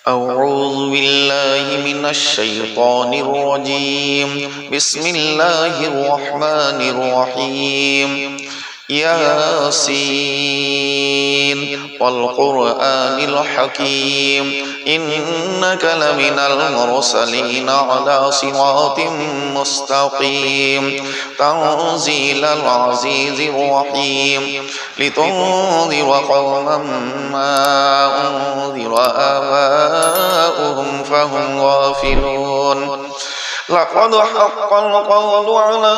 أعوذ بالله من الشيطان الرجيم. بسم الله الرحمن الرحيم. ياسين والقرآن الحكيم إنك لمن المرسلين على صراط مستقيم تنزيل العزيز الرحيم لتنذر قوما ما أنذر آباؤهم فهم غافلون لقد حق القول على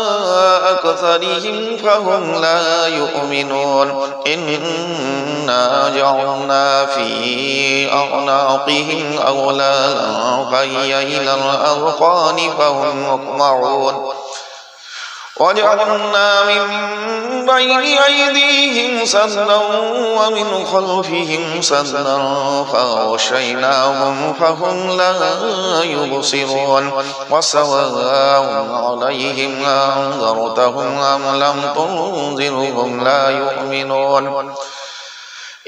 أكثرهم فهم لا يؤمنون إنا جعلنا في أعناقهم أغلالا فهي إلى الأذقان فهم مقمحون وجعلنا من بين أيديهم سدا ومن خلفهم سدا فغشيناهم فهم لا يبصرون وسواء عليهم أنذرتهم أم لم تنذرهم لا يؤمنون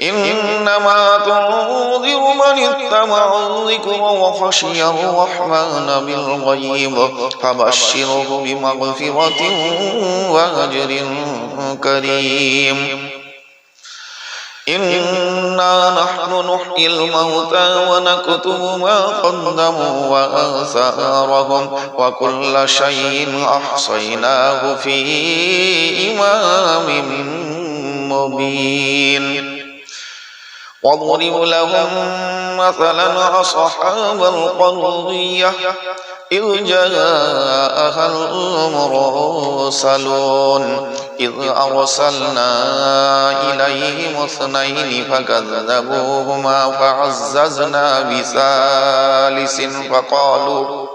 إنما تنذر من اتبع الذكر وخشي الرحمن بالغيب فبشره بمغفرة وأجر كريم إنا نحن نحيي الموتى ونكتب ما قدموا وآثارهم وكل شيء أحصيناه في إمام مبين واضرب لهم مثلا أصحاب القرية إذ جاءها المرسلون إذ أرسلنا إليهم اثنين فكذبوهما فعززنا بثالث فقالوا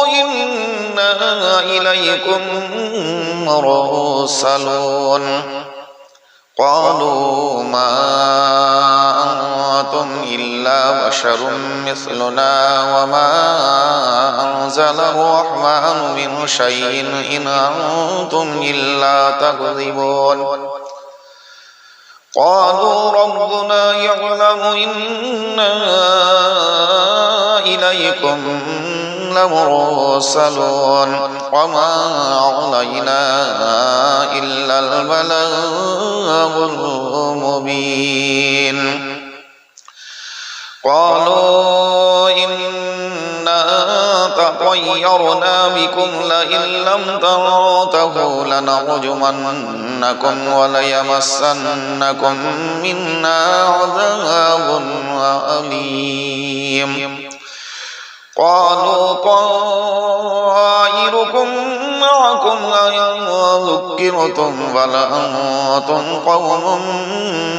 إنا إليكم مرسلون قالوا ما أنتم إلا بشر مثلنا وما أنزل الرحمن من شيء إن أنتم إلا تكذبون قالوا ربنا يعلم إنا إليكم لمرسلون وما علينا إلا البلاغ المبين قالوا إنا تطيرنا بكم لئن لم تنتهوا لنرجمنكم وليمسنكم منا عذاب أليم قالوا طائركم معكم أئن ذكرتم بل أنتم قوم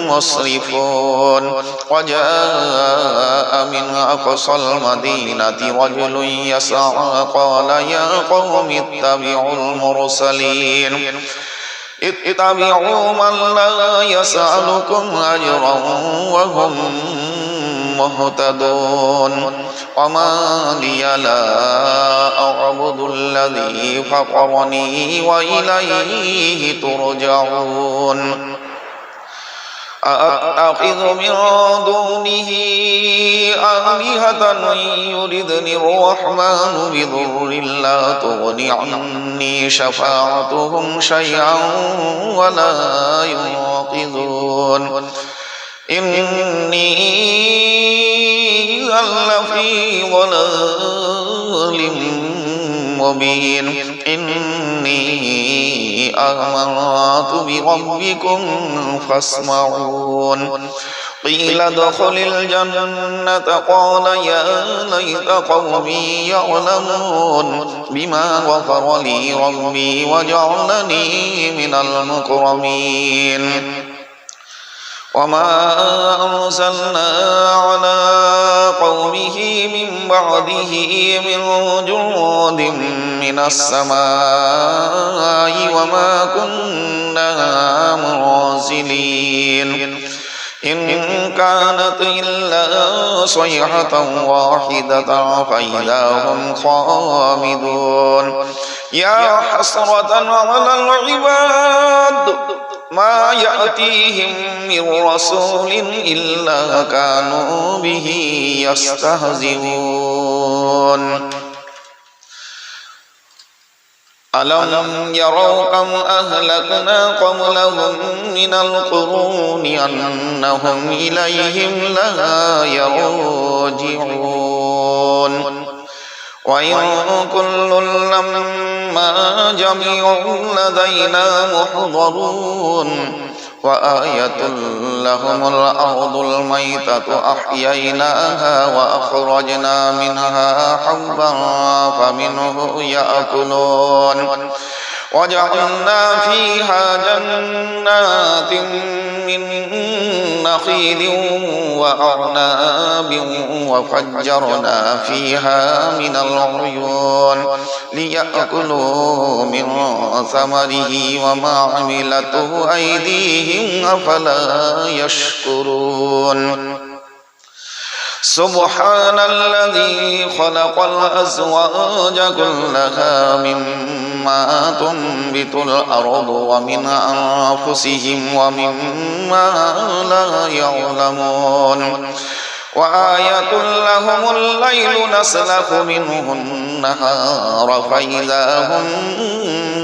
مسرفون وجاء من أقصى المدينة رجل يسعى قال يا قوم اتبعوا المرسلين اتبعوا من لا يسألكم أجرا وهم مهتدون وما لي لا أعبد الذي فطرني وإليه ترجعون أأتخذ من دونه آلهة يردني الرحمن بضر لا تغن عني شفاعتهم شيئا ولا ينقذون إني لفي ضلال مبين إني آمنت بربكم فاسمعون قيل ادخل الجنة قال يا ليت قومي يعلمون بما غفر لي ربي وجعلني من المكرمين وما أرسلنا على قومه من بعده من جند من السماء وما كنا مرسلين إن كانت إلا صيحة واحدة فإذا هم خامدون يا حسرة على العباد ما يأتيهم من رسول إلا كانوا به يستهزئون ألم يروا كم أهلكنا قبلهم من القرون أنهم إليهم لا يرجعون وإن كل لما جميع لدينا محضرون وآية لهم الأرض الميتة أحييناها وأخرجنا منها حبا فمنه يأكلون وجعلنا فيها جنات من نخيل وأعناب وفجرنا فيها من العيون ليأكلوا من ثمره وما عملته أيديهم أفلا يشكرون سبحان الذي خلق الأزواج كلها مما تنبت الأرض ومن أنفسهم ومما لا يعلمون وآية لهم الليل نسلخ منه النهار فإذا هم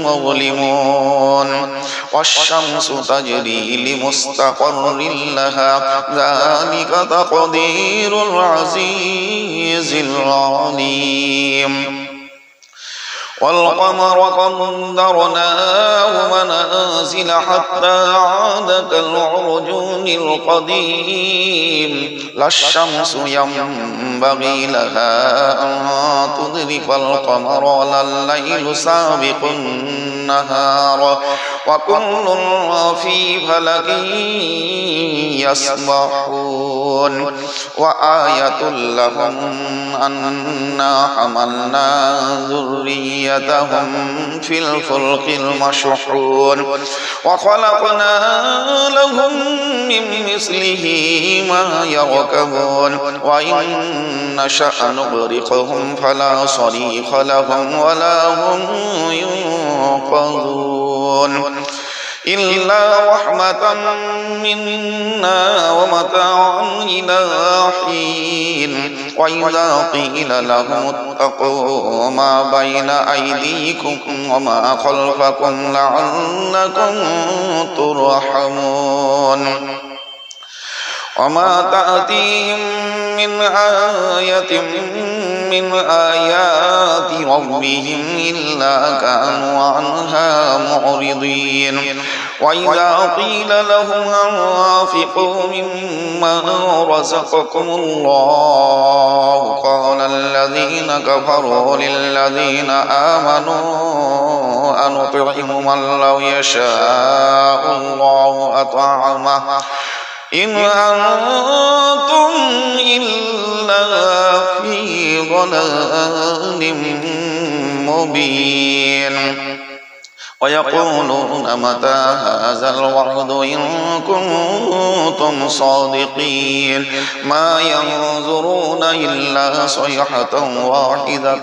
مظلمون والشمس تجري لمستقر لها ذلك تقدير العزيز العليم والقمر قدرناه منازل حتى عاد كالعرجون القديم لا الشمس ينبغي لها أن تدرك القمر ولا الليل سابق النهار وكل في فلك يسبحون وآية لهم أنا حملنا ذريتهم في الفلك المشحون وخلقنا لهم من مثله ما يركبون وإن نشأ نغرقهم فلا صريخ لهم ولا هم ينقذون إلا رحمة منا ومتاعا إلى حين وإذا قيل لهم اتقوا ما بين أيديكم وما خلفكم لعلكم ترحمون وما تأتيهم من آية من آيات ربهم إلا كانوا عنها معرضين وإذا قيل لهم أنفقوا مما رزقكم الله قال الذين كفروا للذين آمنوا أنطعم من لو يشاء الله أطعمه إن أنتم إلا في ضلال مبين ويقولون متى هذا الوعد إن كنتم صادقين ما ينظرون إلا صيحة واحدة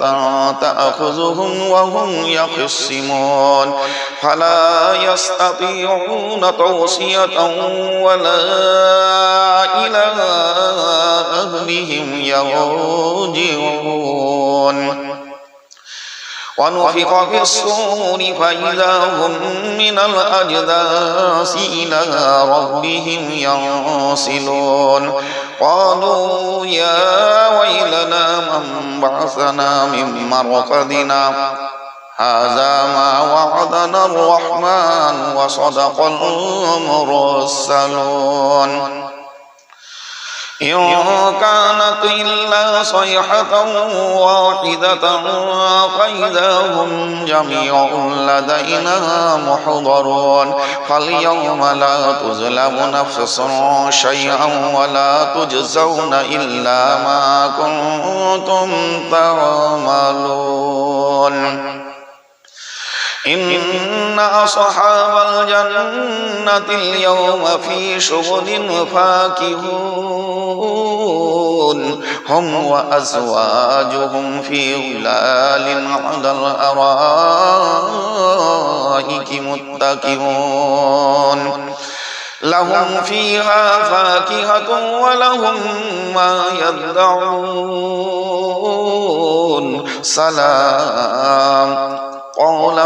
تأخذهم وهم يخصمون فلا يستطيعون توصية ولا إلى أهلهم يرجعون ونفخ في الصور فإذا هم من الأجداث إلى ربهم ينسلون قالوا يا ويلنا من بعثنا من مرقدنا هذا ما وعدنا الرحمن وصدق المرسلون إن كانت إلا صيحة واحدة فإذا هم جميع لدينا محضرون فاليوم لا تظلم نفس شيئا ولا تجزون إلا ما كنتم تعملون إن أصحاب الجنة اليوم في شغل فاكهون هم وأزواجهم في ظلال على الأرائك متكئون لهم فيها فاكهة ولهم ما يدعون سلام قولا